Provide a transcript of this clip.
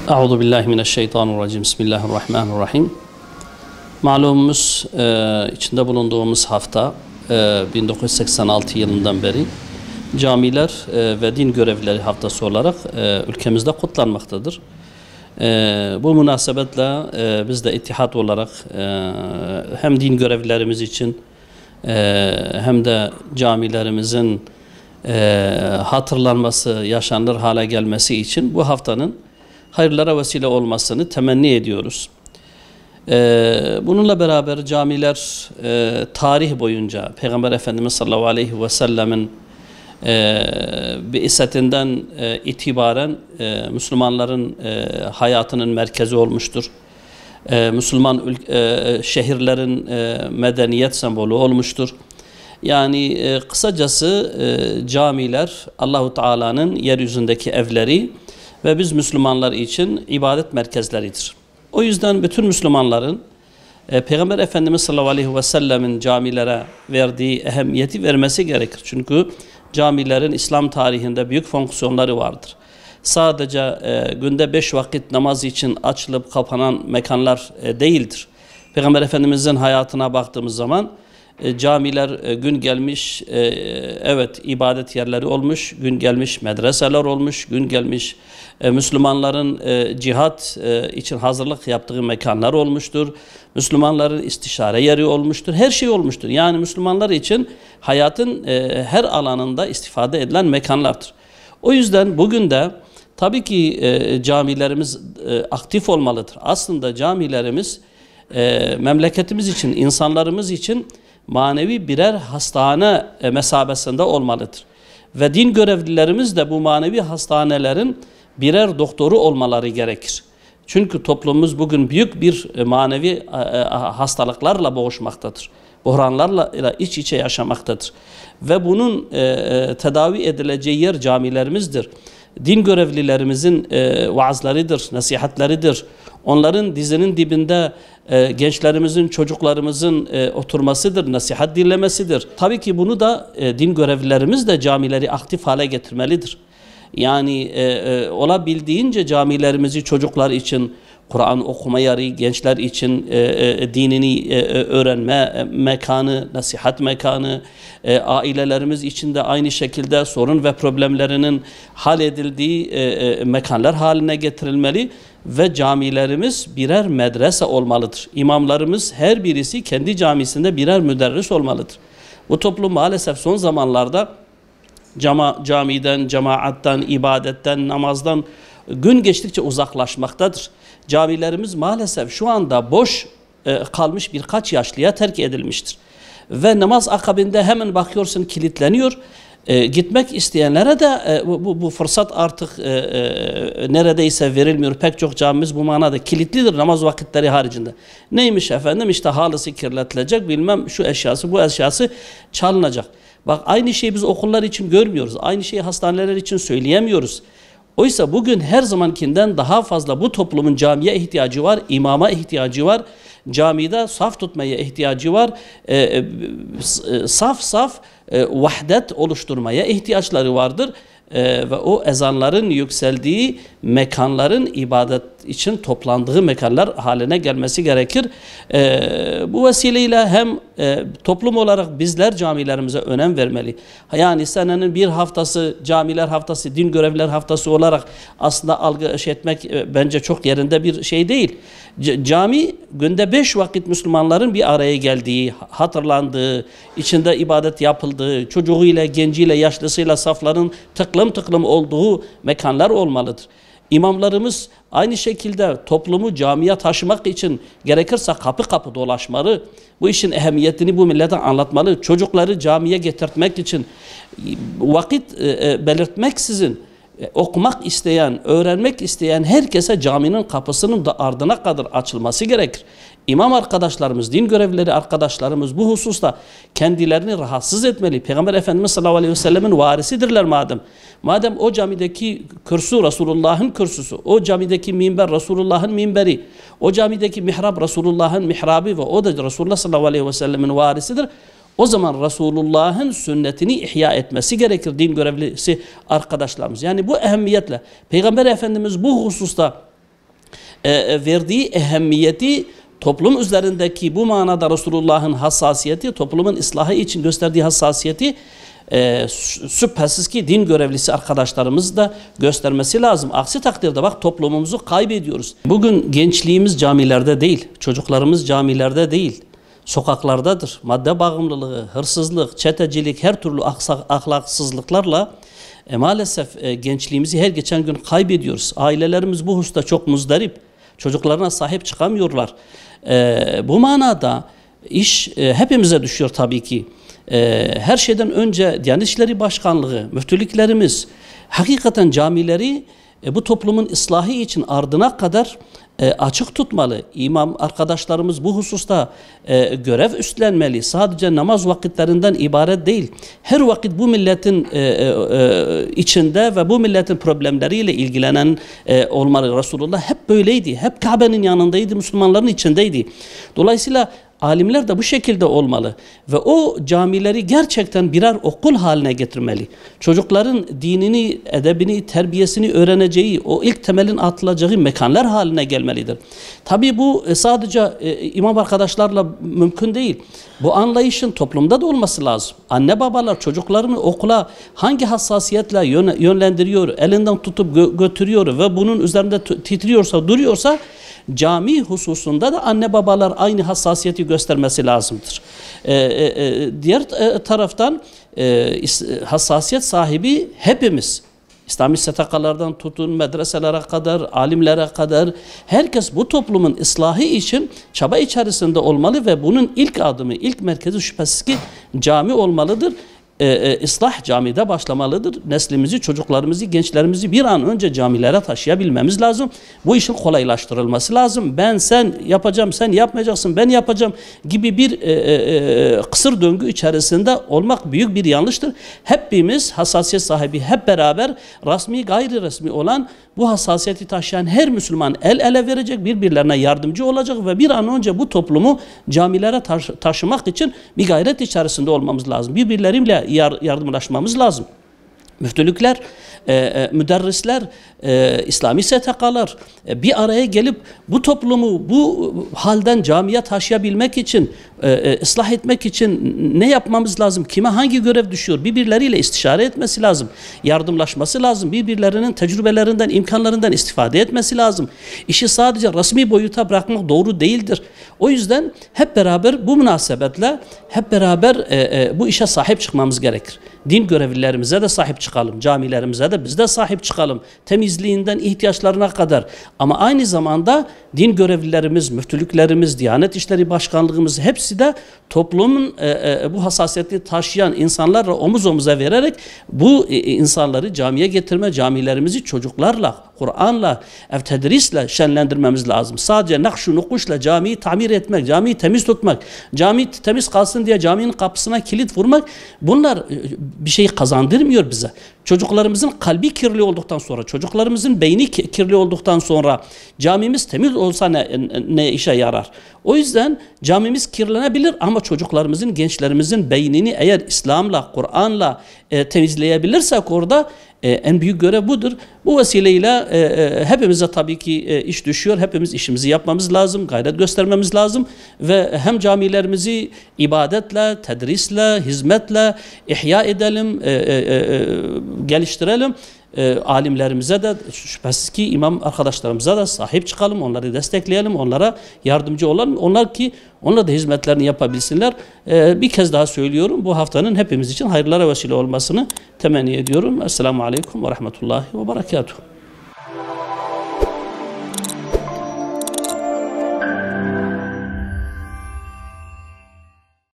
Euzu billahi mineşşeytanirracim. Bismillahirrahmanirrahim. Malumumuz içinde bulunduğumuz hafta 1986 yılından beri camiler ve din görevlileri haftası olarak ülkemizde kutlanmaktadır. Bu münasebetle biz de İttihat olarak hem din görevlilerimiz için hem de camilerimizin hatırlanması, yaşanır hale gelmesi için bu haftanın hayırlara vesile olmasını temenni ediyoruz. Bununla beraber camiler tarih boyunca Peygamber Efendimiz sallallahu aleyhi ve sellemin bi'isetinden itibaren Müslümanların hayatının merkezi olmuştur. Müslüman şehirlerin medeniyet sembolü olmuştur. Yani kısacası camiler Allahu Teala'nın yeryüzündeki evleri ve biz Müslümanlar için ibadet merkezleridir. O yüzden bütün Müslümanların Peygamber Efendimiz sallallahu aleyhi ve sellemin camilere verdiği ehemmiyeti vermesi gerekir. Çünkü camilerin İslam tarihinde büyük fonksiyonları vardır. Sadece günde 5 vakit namaz için açılıp kapanan mekanlar değildir. Peygamber Efendimizin hayatına baktığımız zaman camiler gün gelmiş, evet ibadet yerleri olmuş, gün gelmiş medreseler olmuş, gün gelmiş Müslümanların cihat için hazırlık yaptığı mekanlar olmuştur. Müslümanların istişare yeri olmuştur. Her şey olmuştur. Yani Müslümanlar için hayatın her alanında istifade edilen mekanlardır. O yüzden bugün de tabii ki camilerimiz aktif olmalıdır. Aslında camilerimiz memleketimiz için, insanlarımız için manevi birer hastane mesabesinde olmalıdır. Ve din görevlilerimiz de bu manevi hastanelerin birer doktoru olmaları gerekir. Çünkü toplumumuz bugün büyük bir manevi hastalıklarla boğuşmaktadır. Buhranlarla iç içe yaşamaktadır. Ve bunun tedavi edileceği yer camilerimizdir. Din görevlilerimizin vaazlarıdır, nasihatleridir. Onların dizinin dibinde gençlerimizin, çocuklarımızın oturmasıdır, nasihat dinlemesidir. Tabii ki bunu da din görevlilerimiz de camileri aktif hale getirmelidir. Yani olabildiğince camilerimizi çocuklar için Kur'an okuma yeri, gençler için dinini öğrenme mekanı, nasihat mekanı, ailelerimiz için de aynı şekilde sorun ve problemlerinin halledildiği mekanlar haline getirilmeli ve camilerimiz birer medrese olmalıdır. İmamlarımız her birisi kendi camisinde birer müderris olmalıdır. Bu toplum maalesef son zamanlarda camiden, cemaattan, ibadetten, namazdan gün geçtikçe uzaklaşmaktadır. Camilerimiz maalesef şu anda boş kalmış birkaç yaşlıya terk edilmiştir. Ve namaz akabinde hemen bakıyorsun kilitleniyor. Gitmek isteyenlere de bu fırsat artık neredeyse verilmiyor. Pek çok camimiz bu manada kilitlidir namaz vakitleri haricinde. Neymiş efendim? İşte halısı kirletilecek, bilmem şu eşyası, bu eşyası çalınacak. Bak aynı şeyi biz okullar için görmüyoruz. Aynı şeyi hastaneler için söyleyemiyoruz. Oysa bugün her zamankinden daha fazla bu toplumun camiye ihtiyacı var, imama ihtiyacı var. Camide saf tutmaya ihtiyacı var. Saf vahdet oluşturmaya ihtiyaçları vardır. Ve o ezanların yükseldiği mekanların ibadet için toplandığı mekanlar haline gelmesi gerekir. Bu vesileyle hem toplum olarak bizler camilerimize önem vermeli. Yani senenin bir haftası camiler haftası, din görevliler haftası olarak aslında algı etmek bence çok yerinde bir şey değil. Cami günde 5 vakit Müslümanların bir araya geldiği, hatırlandığı, içinde ibadet yapıldığı, çocuğuyla, genciyle, yaşlısıyla safların tıklım olduğu mekanlar olmalıdır. İmamlarımız aynı şekilde toplumu camiye taşımak için gerekirse kapı kapı dolaşmalı. Bu işin ehemmiyetini bu millete anlatmalı. Çocukları camiye getirtmek için vakit belirtmeksizin okumak isteyen, öğrenmek isteyen herkese caminin kapısının da ardına kadar açılması gerekir. İmam arkadaşlarımız, din görevlileri arkadaşlarımız bu hususta kendilerini rahatsız etmeli. Peygamber Efendimiz sallallahu aleyhi ve sellemin varisidirler madem. Madem o camideki kürsü Resulullah'ın kürsüsü, o camideki minber Resulullah'ın minberi, o camideki mihrab Resulullah'ın mihrabı ve o da Resulullah sallallahu aleyhi ve sellemin varisidir. O zaman Resulullah'ın sünnetini ihya etmesi gerekir din görevlisi arkadaşlarımız. Yani bu ehemmiyetle Peygamber Efendimiz bu hususta verdiği ehemmiyeti, toplum üzerindeki bu manada Resulullah'ın hassasiyeti, toplumun ıslahı için gösterdiği hassasiyeti şüphesiz ki din görevlisi arkadaşlarımız da göstermesi lazım. Aksi takdirde bak toplumumuzu kaybediyoruz. Bugün gençliğimiz camilerde değil, çocuklarımız camilerde değil, sokaklardadır. Madde bağımlılığı, hırsızlık, çetecilik, her türlü ahlaksızlıklarla maalesef gençliğimizi her geçen gün kaybediyoruz. Ailelerimiz bu hususta çok muzdarip. Çocuklarına sahip çıkamıyorlar. Bu manada iş hepimize düşüyor tabii ki. Her şeyden önce Diyanet İşleri Başkanlığı, müftülüklerimiz hakikaten camileri bu toplumun ıslahı için ardına kadar açık tutmalı. İmam arkadaşlarımız bu hususta görev üstlenmeli. Sadece namaz vakitlerinden ibaret değil. Her vakit bu milletin içinde ve bu milletin problemleriyle ilgilenen olmalı. Resulullah hep böyleydi. Hep Kabe'nin yanındaydı, Müslümanların içindeydi. Dolayısıyla alimler de bu şekilde olmalı ve o camileri gerçekten birer okul haline getirmeli. Çocukların dinini, edebini, terbiyesini öğreneceği, o ilk temelin atılacağı mekanlar haline gelmelidir. Tabii bu sadece imam arkadaşlarla mümkün değil. Bu anlayışın toplumda da olması lazım. Anne babalar çocuklarını okula hangi hassasiyetle yönlendiriyor, elinden tutup götürüyor ve bunun üzerinde titriyorsa, duruyorsa cami hususunda da anne babalar aynı hassasiyeti göstermesi lazımdır. Diğer taraftan hassasiyet sahibi hepimiz. İslami STK'lardan tutun, medreselere kadar, alimlere kadar herkes bu toplumun ıslahı için çaba içerisinde olmalı ve bunun ilk adımı, ilk merkezi şüphesiz ki cami olmalıdır. ıslah camide başlamalıdır. Neslimizi, çocuklarımızı, gençlerimizi bir an önce camilere taşıyabilmemiz lazım. Bu işin kolaylaştırılması lazım. Ben, sen yapacağım, sen yapmayacaksın, ben yapacağım gibi bir kısır döngü içerisinde olmak büyük bir yanlıştır. Hepimiz hassasiyet sahibi, hep beraber resmi, gayri resmi olan bu hassasiyeti taşıyan her Müslüman el ele verecek, birbirlerine yardımcı olacak ve bir an önce bu toplumu camilere taşımak için bir gayret içerisinde olmamız lazım. Birbirleriyle yardımlaşmamız lazım. Müftülükler, müderrisler, İslami STK'lar bir araya gelip bu toplumu bu halden camiye taşıyabilmek için, ıslah etmek için ne yapmamız lazım? Kime hangi görev düşüyor? Birbirleriyle istişare etmesi lazım. Yardımlaşması lazım. Birbirlerinin tecrübelerinden, imkanlarından istifade etmesi lazım. İşi sadece resmi boyuta bırakmak doğru değildir. O yüzden hep beraber bu münasebetle hep beraber bu işe sahip çıkmamız gerekir. Din görevlilerimize de sahip çıkalım. Camilerimize de biz de sahip çıkalım. Temizliğinden ihtiyaçlarına kadar. Ama aynı zamanda din görevlilerimiz, müftülüklerimiz, Diyanet İşleri Başkanlığımız hepsi de toplumun bu hassasiyeti taşıyan insanlarla omuz omuza vererek bu insanları camiye getirme, camilerimizi çocuklarla, Kur'an'la, tedrisle şenlendirmemiz lazım. Sadece nakş-ı nukuşla camiyi tamir etmek, camiyi temiz tutmak, cami temiz kalsın diye caminin kapısına kilit vurmak, bunlar bir şey kazandırmıyor bize. Çocuklarımızın kalbi kirli olduktan sonra, çocuklarımızın beyni kirli olduktan sonra camimiz temiz olsa ne işe yarar? O yüzden camimiz kirlenebilir ama çocuklarımızın, gençlerimizin beynini eğer İslam'la, Kur'an'la temizleyebilirsek orada en büyük görev budur. Bu vesileyle hepimize tabii ki iş düşüyor. Hepimiz işimizi yapmamız lazım, gayret göstermemiz lazım ve hem camilerimizi ibadetle, tedrisle, hizmetle ihya edelim, geliştirelim. Alimlerimize de şüphesiz ki imam arkadaşlarımıza da sahip çıkalım, onları destekleyelim, onlara yardımcı olalım. Onlar da hizmetlerini yapabilsinler. Bir kez daha söylüyorum, bu haftanın hepimiz için hayırlara vesile olmasını temenni ediyorum. Esselamu Aleyküm ve Rahmetullahi ve Berekatuhu.